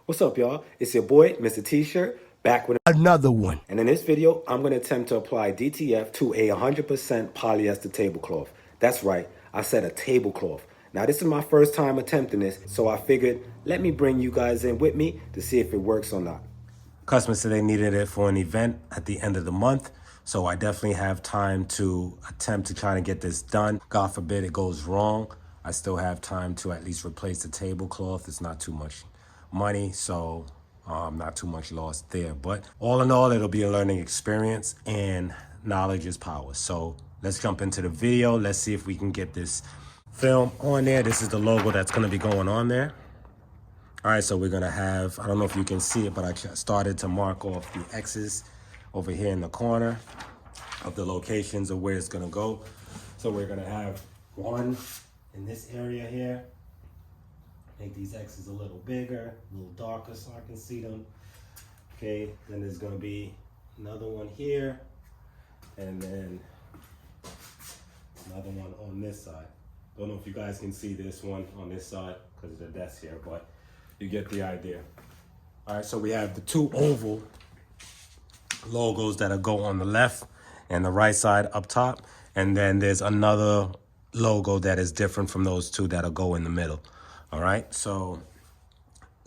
What's up, y'all? It's your boy, Mr. T-Shirt, back with another one. And in this video, I'm going to attempt to apply DTF to a 100% polyester tablecloth. That's right, I said a tablecloth. Now, this is my first time attempting this, so I figured, let me bring you guys in with me to see if it works or not. Customers said they needed it for an event at the end of the month, so I definitely have time to attempt to try to get this done. God forbid it goes wrong, I still have time to at least replace the tablecloth. It's not too much money, so not too much loss there. But all in all, it'll be a learning experience, and knowledge is power. So let's jump into the video. Let's see if we can get this film on there. This is the logo that's going to be going on there. All right, so we're gonna have, I don't know if you can see it, but I started to mark off the X's over here in the corner of the locations of where it's gonna go. So we're gonna have one in this area here. Make these X's a little bigger, a little darker so I can see them. Okay, then there's gonna be another one here, and then another one on this side. Don't know if you guys can see this one on this side because of the desk here, but you get the idea. All right, so we have the two oval logos that'll go on the left and the right side up top. And then there's another logo that is different from those two that'll go in the middle. All right, so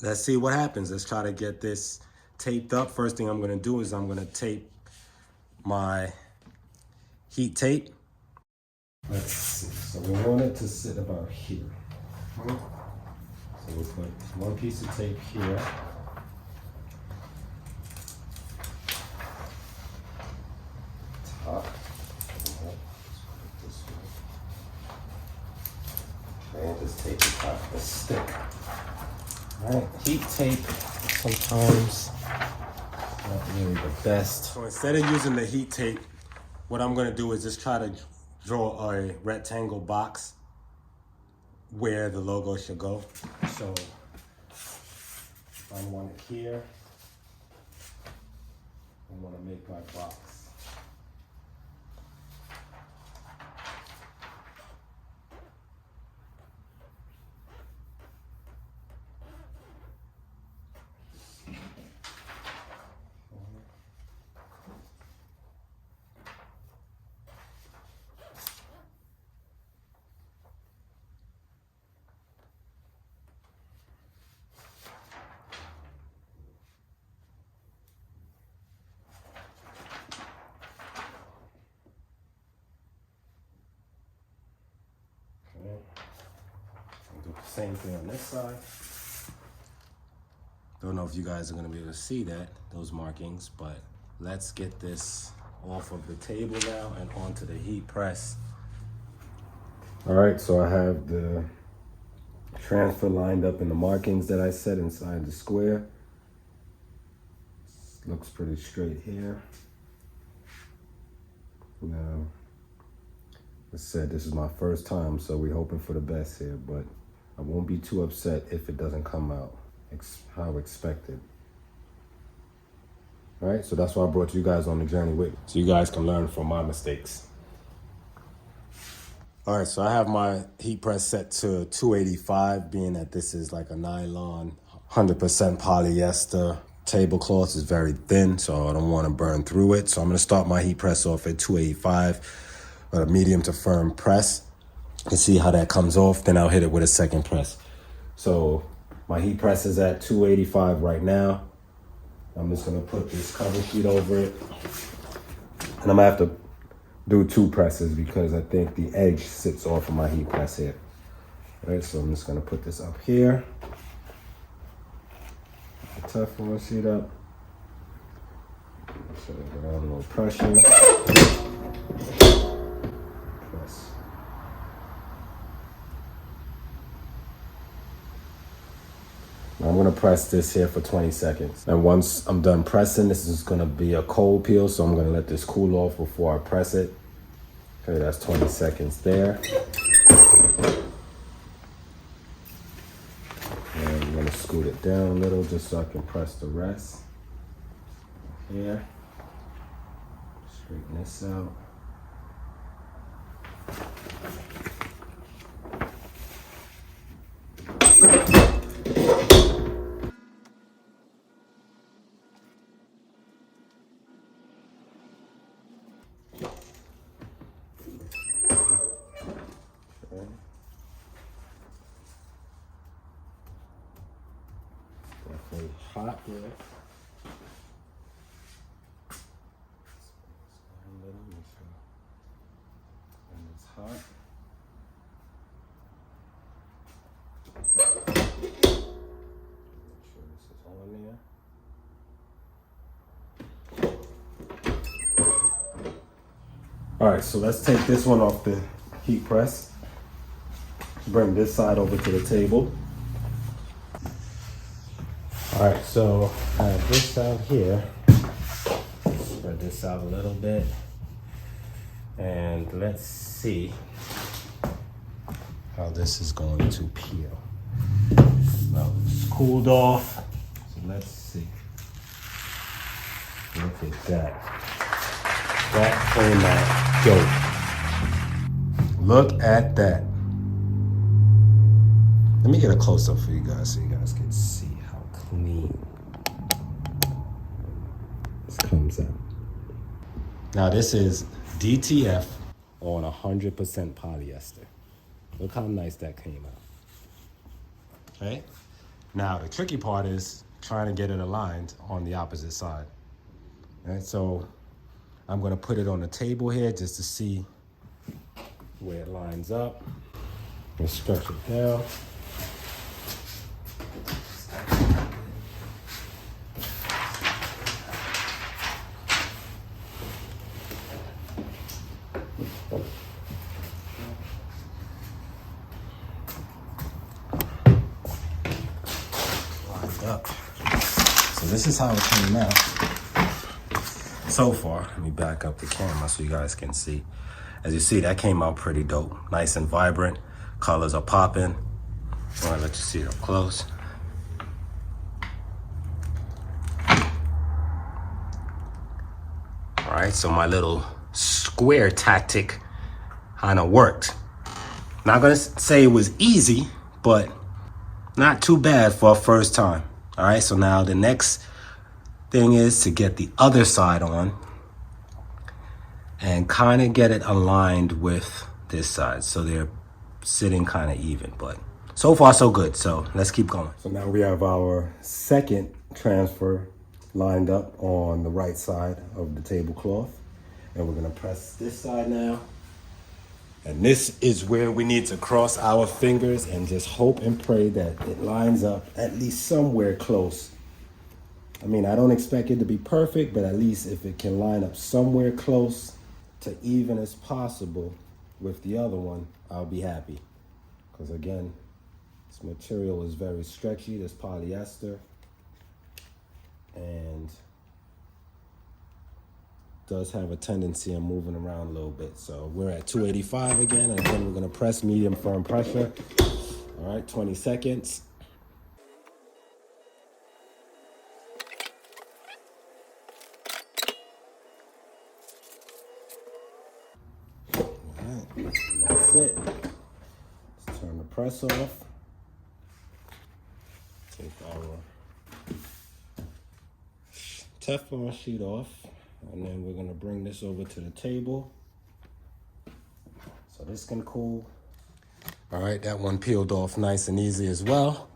let's see what happens. Let's try to get this taped up. First thing I'm gonna do is I'm gonna tape my heat tape. Let's see, so we want it to sit about here. So we'll put one piece of tape here. Top. And just tape the top of the stick. Alright, heat tape sometimes not really the best. So instead of using the heat tape, what I'm gonna do is just try to draw a rectangle box where the logo should go. So I want it here. I want to make my box. Do the same thing on this side. Don't know if you guys are going to be able to see that, those markings, but let's get this off of the table now and onto the heat press. All right, so I have the transfer lined up in the markings that I set inside the square. Looks pretty straight here. Now, as I said, this is my first time, so we're hoping for the best here, but I won't be too upset if it doesn't come out how expected. All right, so that's why I brought you guys on the journey with me, so you guys can learn from my mistakes. All right, so I have my heat press set to 285, being that this is like a nylon, 100% polyester tablecloth. Is very thin, so I don't want to burn through it. So I'm gonna start my heat press off at 285. A medium to firm press and see how that comes off. Then I'll hit it with a second press. So my heat press is at 285 right now. I'm just gonna put this cover sheet over it. And I'm gonna have to do two presses because I think the edge sits off of my heat press here. All right, so I'm just gonna put this up here. The Teflon sheet up. So I got a little pressure. I'm gonna press this here for 20 seconds. And once I'm done pressing, this is gonna be a cold peel, so I'm gonna let this cool off before I press it. Okay, that's 20 seconds there. And I'm gonna scoot it down a little just so I can press the rest. Here. Straighten this out. definitely hot here. And it's hot. Make sure this is on there. All right, so let's take this one off the heat press. Bring this side over to the table. All right, so I have this out here. Spread this out a little bit. And let's see how this is going to peel. Now it's cooled off, so let's see. Look at that. That came out dope. Look at that. Let me get a close-up for you guys so you guys can see how clean this comes out. Now this is DTF on 100% polyester. Look how nice that came out. Okay? Now the tricky part is trying to get it aligned on the opposite side. All right, so I'm gonna put it on the table here just to see where it lines up. Let's stretch it down. Up. So this is how it came out so far. Let me back up the camera so you guys can see. As you see, that came out pretty dope. Nice and vibrant. Colors are popping. I want to let you see it up close. All right, so my little square tactic kind of worked. Not gonna say it was easy, but not too bad for a first time. All right, so now the next thing is to get the other side on and kind of get it aligned with this side so they're sitting kind of even, but so far so good. So let's keep going. So now we have our second transfer lined up on the right side of the tablecloth, and we're gonna press this side now. And this is where we need to cross our fingers and just hope and pray that it lines up at least somewhere close. I mean, I don't expect it to be perfect, but at least if it can line up somewhere close to even as possible with the other one, I'll be happy. Because again, this material is very stretchy, this polyester, and does have a tendency of moving around a little bit. So we're at 285 again, and then we're gonna press medium firm pressure. All right, 20 seconds. All right, and that's it. Let's turn the press off. Take our Teflon sheet off. And then we're gonna bring this over to the table. So this can cool. All right, that one peeled off nice and easy as well.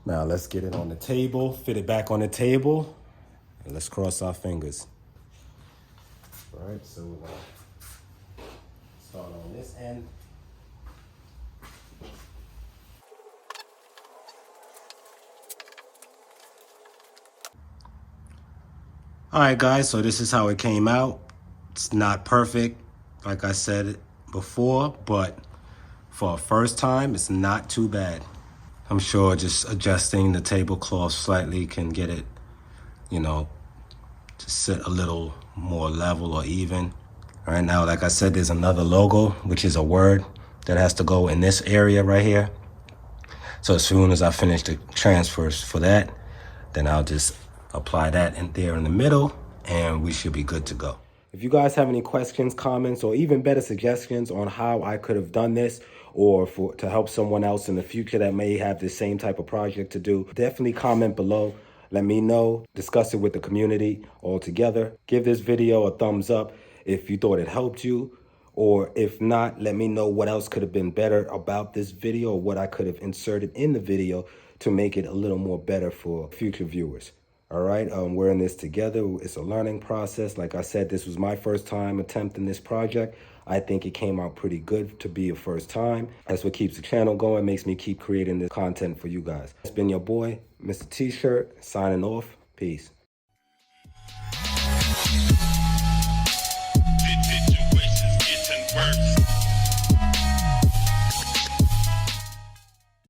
Now let's get it on the table, fit it back on the table, and let's cross our fingers. All right, so we're gonna start on this end. All right, guys, so this is how it came out. It's not perfect, like I said before, but for a first time, it's not too bad. I'm sure just adjusting the tablecloth slightly can get it, you know, to sit a little more level or even. All right, now, like I said, there's another logo, which is a word that has to go in this area right here. So as soon as I finish the transfers for that, then I'll just apply that in there in the middle, and we should be good to go. If you guys have any questions, comments, or even better suggestions on how I could have done this, or to help someone else in the future that may have the same type of project to do, definitely comment below. Let me know, discuss it with the community all together. Give this video a thumbs up if you thought it helped you, Or if not, let me know what else could have been better about this video, or what I could have inserted in the video to make it a little more better for future viewers. All right, we're in this together. It's a learning process. Like I said, this was my first time attempting this project. I think it came out pretty good to be a first time. That's what keeps the channel going, makes me keep creating this content for you guys. It's been your boy, Mr. T-Shirt, signing off. Peace.